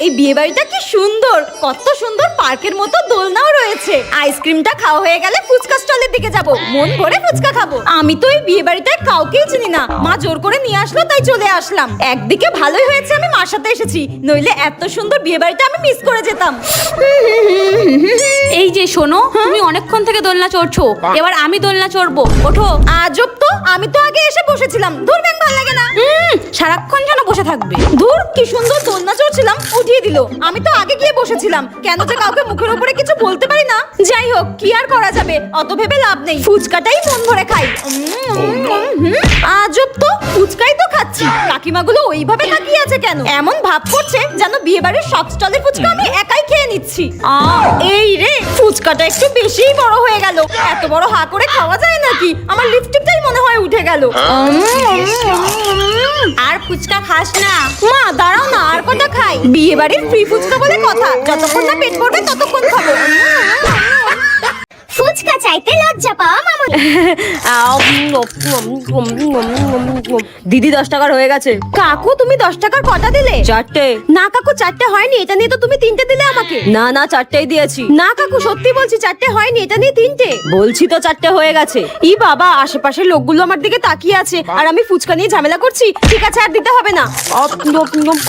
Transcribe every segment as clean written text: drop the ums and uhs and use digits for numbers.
এই বিয়ে বাড়িটা কি সুন্দর, কত সুন্দর পার্কের মতো দোলনাও রয়েছে। আইসক্রিমটা খাওয়া হয়ে গেলে ফুচকা স্টলের দিকে যাব, মন ভরে ফুচকা খাবো। আমি তো এই বিয়ে বাড়িটায় কাউকেই চিনি না, মা জোর করে নিয়ে আসলো তাই চলে আসলাম। একদিকে ভালোই হয়েছে আমি মার সাথে এসেছি, নইলে এত সুন্দর বিয়ে বাড়িটা আমি মিস করে যেতাম। এই যে শোনো, তুমি অনেকক্ষণ থেকে দোলনা চড়ছো, এবার আমি দোলনা চড়বো, ওঠো। আজব তো, আমি তো আগে এসে বসেছিলাম। ধুর ব্যাং, ভালো লাগে না। সারাক্ষণ যেন বসে থাকবে। ধুর, কি সুন্দর দোলনা চড়ছিলাম, উঠিয়ে দিল। আমি তো আগে গিয়ে বসেছিলাম, কেন যে কাউকে মুখের উপরে কিছু বলতে পারি না। যাই হোক, কি আর করা যাবে, অত ভেবে লাভ নেই, ফুচকাটাই মন ভরে খাই। আজব তো, ফুচকাই তো খাচ্ছি, কাকিমাগুলো ওইভাবে তাকিয়ে আছে কেন? এমন ভাব করছে যেন বিয়ে বাড়ির সব স্টলের ফুচকা আমি একাই খেয়ে নিচ্ছি। এই রে, ফুচকাটা একটু বেশিই বড় হয়ে গেল। এত বড় হা করে খাওয়া যায় নাকি? আমার লিপস্টিকটাই মনে হয় উঠে গেল। আর ফুচকা খাস না? মা দাঁড়াও না, আর কটা খাই। বিয়ে বাড়ির ফ্রি ফুচকা বলে কথা, যতক্ষণ না পেট ভরবে ততক্ষণ খাবো। ফুচকা চাইতে লজ্জা পাওয়া মামুনি। দিদি 10 টাকার হয়ে গেছে। কাকু তুমি 10 টাকার কটা দিলে? 4টে। না কাকু 4টে হয়নি, এটা নিয়ে তো তুমি 3টে দিলে আমাকে। না না 4টেই দিয়েছি। না কাকু সত্যি বলছি 4টে হয়নি, এটা নিয়ে 3টে। বলছি তো 4টে হয়ে গেছে। ই বাবা, আশেপাশের লোকগুলো আমার দিকে তাকিয়ে আছে আর আমি ফুচকা নিয়ে ঝামেলা করছি। ঠিক আছে, আর দিতে হবে না।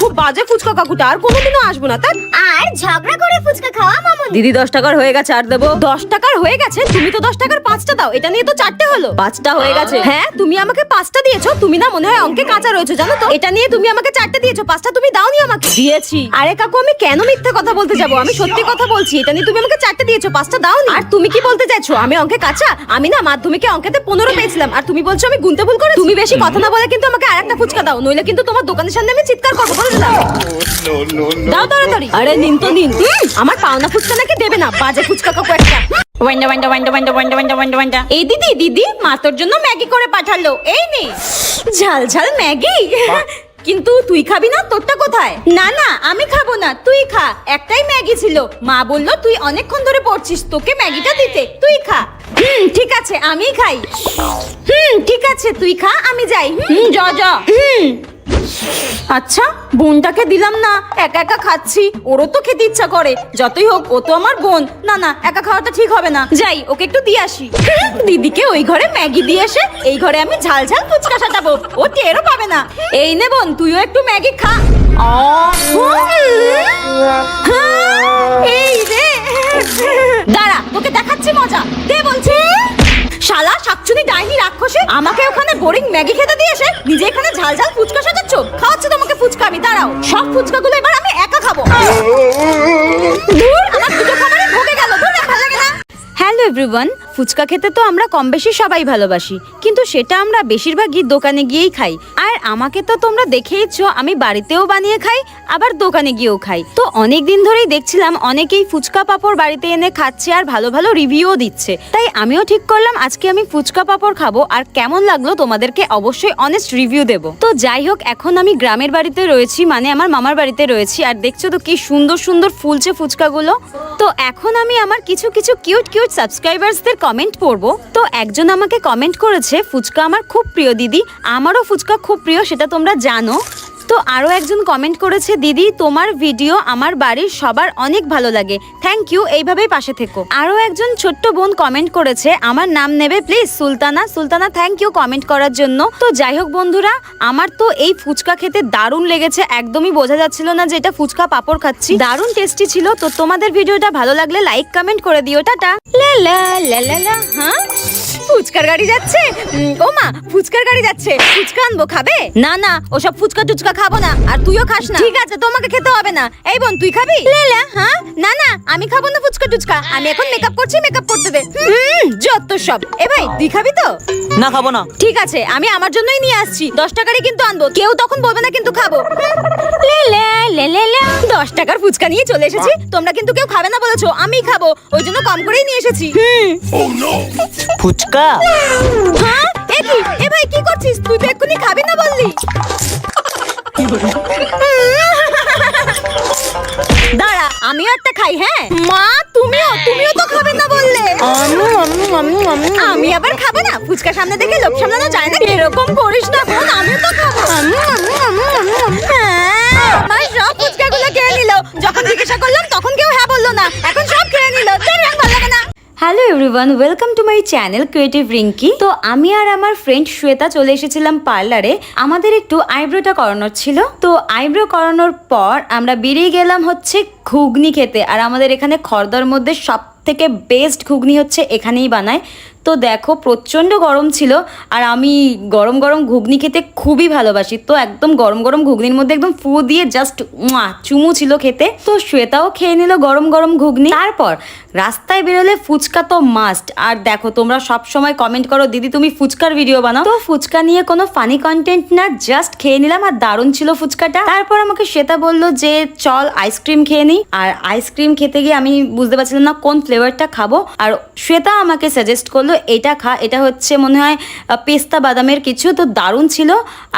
খুব বাজে ফুচকা কাকুটা, আর কোনোদিনও আসবো না। তার আর ঝগড়া করে ফুচকা খাওয়া মামুনি। দিদি 10 টাকার হয়ে গেছে, আর দেবো। 10 টাকার হয়ে গেছে? তুমি তো 10 টাকার 5টা দাও, এটা নিয়ে তো 4টে হলো। 5টা হয়ে গেছে। হ্যাঁ, তুমি আমাকে 5টা দিয়েছো। তুমি না মনে হয় অঙ্কে কাঁচা রয়েছো, জানো তো। এটা নিয়ে তুমি আমাকে 4টে দিয়েছো, 5টা তুমি দাওনি আমাকে। দিয়েছি। আরে কাকু, আমি কেন মিথ্যা কথা বলতে যাবো? আমি সত্যি কথা বলছি। এটা নিয়ে তুমি আমাকে 4টে দিয়েছো, 5টা দাওনি। আর তুমি কি বলতে চাইছো আমি অঙ্কে কাঁচা? আমি না মাধ্যমিকে অঙ্কেতে 15 পেয়েছিলাম, আর তুমি বলছো আমি গুনতে ভুল করেছি। তুমি বেশি কথা না বলে কিন্তু আমাকে আরেকটা ফুচকা দাও, নইলে কিন্তু তোমার দোকানের সামনে আমি চিৎকার করবো। বলে দাও। দাও তাড়াতাড়ি। আরে নিন তো নিন। আমার পাওনা ফুচকা নাকি দেবে না, বাজে ফুচকা কাকু একটা। এই দিদি, দিদি মা তোর জন্য ম্যাগি করে পাঠালো, এই নে। ঝাল ঝাল ম্যাগি। কিন্তু তুই খাবি না? তোরটা কোথায়? না না, আমি খাবো না, তুই খা। একটাই ম্যাগি ছিল, মা বললো তুই অনেকক্ষণ ধরে পড়ছিস, তোকে ম্যাগিটা দিতে, তুই খা। ঠিক আছে, আমি খাই। ঠিক আছে, তুই খা, আমি যাই। যা। আচ্ছা, বোনটাকে দিলাম না, একা একা খাচ্ছি। ওরও তো খেতে ইচ্ছা করে, যতই হোক ও তো আমার বোন। না না, একা খাওয়াটা ঠিক হবে না। যাই, ওকে একটু দিয়ে আসি। দিদিকে ওই ঘরে ম্যাগি দিয়ে এসে এই ঘরে আমি ঝাল ঝাল ফুচকা সাজাবো, ও টেরও পাবে না। এই নে বোন, তুইও একটু ম্যাগি খা। এই রে, দাঁড়া, তোকে দেখাচ্ছি মজা, দে বলছি। শালা শাকচুনি ডাইনি রাক্ষসে আমাকে ওখানে বোরিং ম্যাগি খেতে দিয়েছে, নিজে এখানে ঝাল ঝাল ফুচকা সাজাচ্ছ। খাওয়াচ্ছি তোমাকে ফুচকা আমি, দাঁড়াও। সব ফুচকাগুলো এবার আমি একা খাবো। ধুর, আমার দুটো খাবারে ভোগে গেল। ধুর, ভালো লাগে না। হ্যালো এভরিওয়ান, ফুচকা খেতে তো আমরা কম বেশি সবাই ভালোবাসি, কিন্তু সেটা আমরা বেশিরভাগই দোকানে গিয়েই খাই। আর আমাকে তো তোমরা দেখেইছো, আমি বাড়িতেও বানিয়ে খাই, আবার দোকানে গিয়েও খাই। তো অনেক দিন ধরেই দেখছিলাম অনেকেই ফুচকা পাপড় বাড়িতে এনে খাচ্ছে আর ভালো ভালো রিভিউও দিচ্ছে। তাই আমিও ঠিক করলাম আজকে আমি ফুচকা পাপড় খাবো, আর কেমন লাগলো তোমাদেরকে অবশ্যই অনেস্ট রিভিউ দেবো। তো যাই হোক, এখন আমি গ্রামের বাড়িতে রয়েছি, মানে আমার মামার বাড়িতে রয়েছি। আর দেখছো তো কি সুন্দর সুন্দর ফুলছে ফুচকাগুলো। তো এখন আমি আমার কিছু কিছু কিউট কিউট সাবস্ক্রাইবার্সদের কমেন্ট পড়বো। তো একজন আমাকে কমেন্ট করেছে, ফুচকা আমার খুব প্রিয় দিদি। আমারও ফুচকা খুব প্রিয়, সেটা তোমরা জানো। তো আরো একজন কমেন্ট করেছে, দিদি তোমার ভিডিও আমার বাড়ির সবার অনেক ভালো লাগে, থ্যাংক ইউ, এইভাবেই পাশে থেকো। আরো একজন ছোট্ট বোন কমেন্ট করেছে, আমার নাম নেবে please, Sultana. Sultana, thank you comment করার জন্য। তো যাই হোক বন্ধুরা, আমার তো এই ফুচকা খেতে দারুণ লেগেছে, একদমই বোঝা যাচ্ছিল না যে এটা ফুচকা পাপড় খাচ্ছি, দারুণ টেস্টি ছিল। তো তোমাদের ভিডিওটা ভালো লাগলে লাইক কমেন্ট করে দিও, টাটা। লা লা লা লা লা। হ্যাঁ, ফুচকার গাড়ি যাচ্ছে। ও মা, ফুচকার গাড়ি যাচ্ছে, ফুচকা আনবো, খাবে? না না, ওসব ফুচকা টুচকা খাবো না, আর তুইও খাস না। ঠিক আছে, তোমাকে খেতে হবে না। এই বোন, তুই খাবি? লেলা, হ্যাঁ। না না, আমি খাবো না ফুচকা টুচকা, আমি এখন মেকআপ করছি, মেকআপ করতে দে। যত সব। এ ভাই, তুই খাবি তো? না, খাবো না। ঠিক আছে, আমি আমার জন্যই নিয়ে আসছি, 10 টাকারই কিন্তু আনবো, কেউ তখন বলবে না কিন্তু খাবো। লেলা লেলা লা, 10 টাকার ফুচকা নিয়ে চলে এসেছি, তোমরা কিন্তু কেউ খাবে না বলেছো, আমিই খাবো, ওই জন্য কম করেই নিয়ে এসেছি। ফুচকা? হ্যাঁ, এ কি? এ ভাই, কি করছিস? তুই তো এক্ষুনি খাবি না বললি। দাঁড়া, আমিও একটা খাই। হ্যাঁ মা, তুমিও তো খাবে না বললে। আমি আবার খাবো না? ফুচকা সামনে দেখে লোভ সামলানো যায় না, এরকম করিস না বোন, আমিও তো খাবো। আমার সব ফুচকাগুলো খেয়ে নিল, everyone, welcome to my channel creative Rinki. তো আমি আর আমার ফ্রেন্ড শ্বেতা চলে এসেছিলাম পার্লারে। আমাদের একটু আইব্রোটা করানোর ছিল। তো আইব্রো করানোর পর আমরা বেরিয়ে গেলাম হচ্ছে ঘুগনি খেতে। আর আমাদের এখানে খড়দার মধ্যে সব থেকে বেস্ট ঘুগনি হচ্ছে এখানেই বানায়। তো দেখো প্রচণ্ড গরম ছিল, আর আমি গরম গরম ঘুগনি খেতে খুবই ভালোবাসি। তো একদম গরম গরম ঘুগনির মধ্যে একদম ফু দিয়ে জাস্ট চুমু ছিল খেতে। তো শ্বেতাও খেয়ে নিল গরম গরম ঘুগনি। তারপর রাস্তায় বেরোলে ফুচকা তো মাস্ট। আর দেখো তোমরা সব সময় কমেন্ট করো দিদি তুমি ফুচকার ভিডিও বানাও, তো ফুচকা নিয়ে কোনো ফানি কন্টেন্ট না, জাস্ট খেয়ে নিলাম আর দারুণ ছিল ফুচকাটা। তারপর আমাকে শ্বেতা বললো যে চল আইসক্রিম খেয়ে নিই। আর আইসক্রিম খেতে গিয়ে আমি বুঝতে পারছিলাম না কোন ফ্লেভারটা খাবো, আর শ্বেতা আমাকে সাজেস্ট করলো এটা খা, এটা হচ্ছে মনে হয় পেস্তা বাদামের কিছু, তো দারুণ ছিল।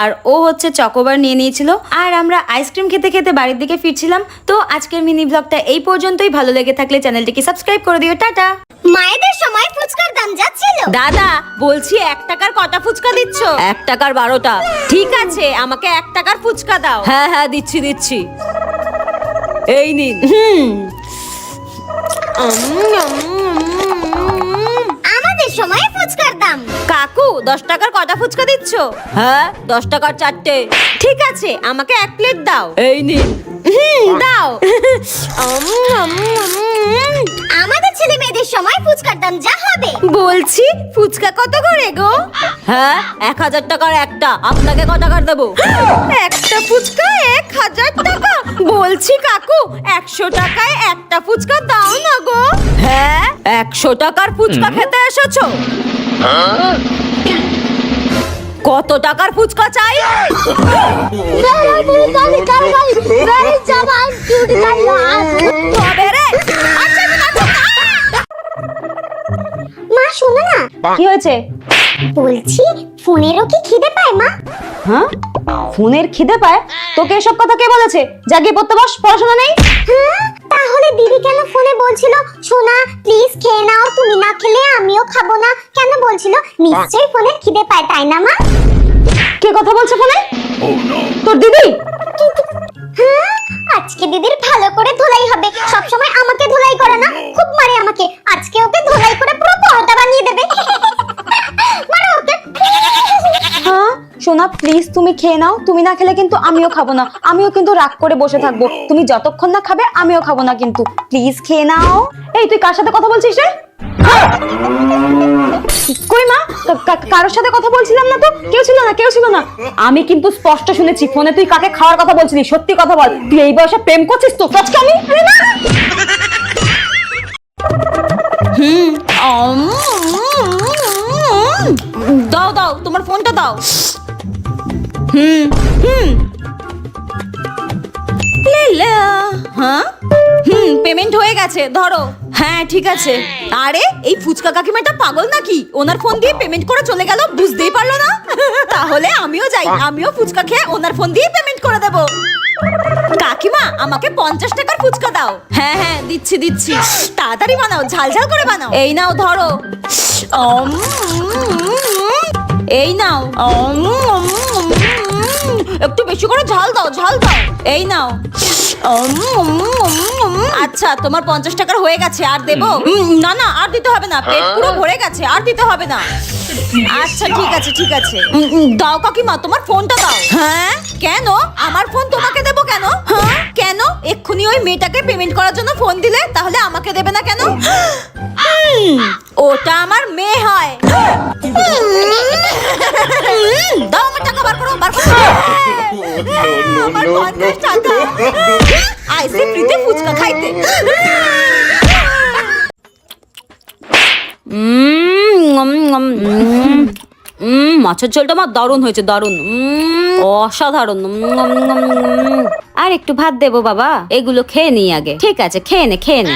আর ও হচ্ছে চকোবার নিয়ে নিয়েছিল, আর আমরা আইসক্রিম খেতে খেতে বাড়ির দিকে ফিরছিলাম। তো আজকের মিনি ব্লগটা এই পর্যন্তই। ভালো লেগে থাকলে চ্যানেলটিকে সাবস্ক্রাইব করে দিও। টাটা। মায়েদের সময় ফুচকার দাম যাচ্ছিল। দাদা বলছি 1 টাকার কটা ফুচকা দিচ্ছ? 1 টাকার 12টা। ঠিক আছে আমাকে 1 টাকার ফুচকা দাও। হ্যাঁ হ্যাঁ দিচ্ছি দিচ্ছি, এই নিন। আমাদের সময় ফুচকার দাম। কাকু 10 টাকার কটা ফুচকা দিচ্ছ? হ্যাঁ 10 টাকার 4টে। ঠিক আছে আমাকে 1 প্লেট দাও। এই নিন। দাও। আমাদের ছেলে মেয়েদের সময় ফুচকার দাম যা হবে। বলছি ফুচকা কত করে গো? হ্যাঁ 1000 টাকার একটা। আপনাকে কত টাকার দেবো? একটা ফুচকা 1000 টাকা? বলছি কাকু 100 টাকায় একটা ফুচকা দাও না গো। হ্যাঁ 100 টাকার ফুচকা খেতে এসেছো? কত টাকার ফুচকা চাই? তবে রে, আচ্ছা, মা শোনো না, কি হয়েছে? বলছি ফোনেরও কি খিদে পায় মা? হ্যাঁ ফোনের খিদে পায়? তোকে এসব কথা কে বলেছে? জাগিয়ে পড়তে বস, পড়াশোনা নেই? হ্যাঁ, তাহলে দিদি কেন ফোনে বলছিল সোনা প্লিজ খেয়ে নাও, তুমি না খেলে আমিও খাবো না? কেন বলছিল? নিশ্চয়ই ফোনের খিদে পায়, তাই না মা? কে কথা বলছে ফোনে? তোর দিদি? হ্যাঁ, আজকে দিদির ভালো করে ধোলাই হবে। সব সময় আমাকে ধোলাই করে না, খুব মারে আমাকে। আজকে ওকে ধোলাই করে পুরো পরোটা বানিয়ে দেবে। মারো ওকে। হ্যাঁ সোনা প্লিজ তুমি খেয়ে নাও, তুমি না খেলে কিন্তু আমিও খাবো না। আমিও কিন্তু রাগ করে বসে থাকবো। তুমি যতক্ষণ না খাবে আমিও খাবো না, কিন্তু প্লিজ খেয়ে নাও। এই তুই কার সাথে কথা বলছিস রে? কই মা, কারোর সাথে কথা বলছিলাম না তো। কেউ ছিল না, কেউ ছিল না। আমি কিন্তু স্পষ্ট শুনেছি ফোনে তুই কাকে খাওয়ার কথা বলছিলি। সত্যি কথা বল, তুই এই বয়সে প্রেম করছিস তো? আজকে আমি দাও দাও তোমার ফোনটা দাও। হ্যাঁ পেমেন্ট হয়ে গেছে, ধরো। হ্যাঁ ঠিক আছে। আরে এই ফুচকা কাকিমাটা পাগল নাকি? ওনার ফোন দিয়ে পেমেন্ট করে চলে গেল, বুঝতেই পারলো না। তাহলে আমিও যাই, আমিও ফুচকা খেয়ে ওনার ফোন দিয়ে পেমেন্ট করে দেবো। কাকিমা আমাকে 50 টাকার ফুচকা দাও। হ্যাঁ হ্যাঁ দিচ্ছি দিচ্ছি, তাড়াতাড়ি বানাও, ঝাল ঝাল করে বানাও। এই নাও ধরো। এই নাও। একটু বেশি করে ঝাল দাও, ঝাল দাও। এই নাও। আচ্ছা তোমার 50 টাকার হয়ে গেছে, আর দেবো? না না আর দিতে হবে না, পেট পুরো ভরে গেছে, আর দিতে হবে না। আচ্ছা ঠিক আছে ঠিক আছে। দাও কাকিমা তোমার ফোনটা দাও। হ্যাঁ কেন আমার ফোন তোমাকে দেবো কেন? হ্যাঁ কেন? এক্ষুনি ওই মেয়েটাকে পেমেন্ট করার জন্য ফোন দিলে, তাহলে আমাকে দেবে না কেন? ওটা আমার মেয়ে হয়। দাও আমার টাকা বার করো, বার করো। আমার 50 টাকা। আইসে ফ্রিতে ফুচকা খাইতে। মাছের ঝোলটা আমার দারুণ হয়েছে, দারুণ, অসাধারণ। আর একটু ভাত দেবো বাবা? এগুলো খেয়ে নি আগে। ঠিক আছে খেয়ে নে খেয়ে নে।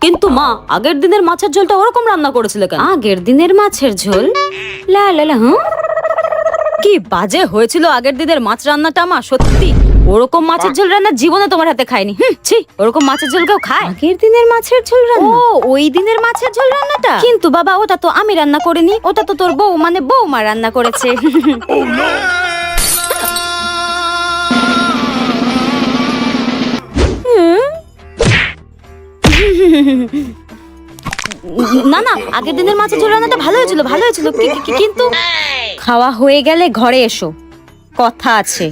কিন্তু মা আগের দিনের মাছের ঝোলটা ওরকম রান্না করেছিলে কেন? আগের দিনের মাছের ঝোল? লা লা লা। কি বাজে হয়েছিল আগের দিনের মাছ রান্নাটা মা, সত্যি। ওরকম মাছের ঝোল রান্না জীবনে তোমার হাতে খাইনি। ছি, ওরকম মাছের ঝোল কেউ খায়? আগের দিনের মাছের ঝোল রান্না? ও ওই দিনের মাছের ঝোল রান্নাটা? কিন্তু বাবা ওটা তো আমি রান্না করিনি, ওটা তো তোর বউ মানে বৌমা রান্না করেছে। না না, আগের দিনের মাছের ঝোল রান্নাটা ভালো হয়েছিল, ভালো হয়েছিল, কিন্তু খাওয়া হয়ে গেলে ঘরে এসো, কথা আছে।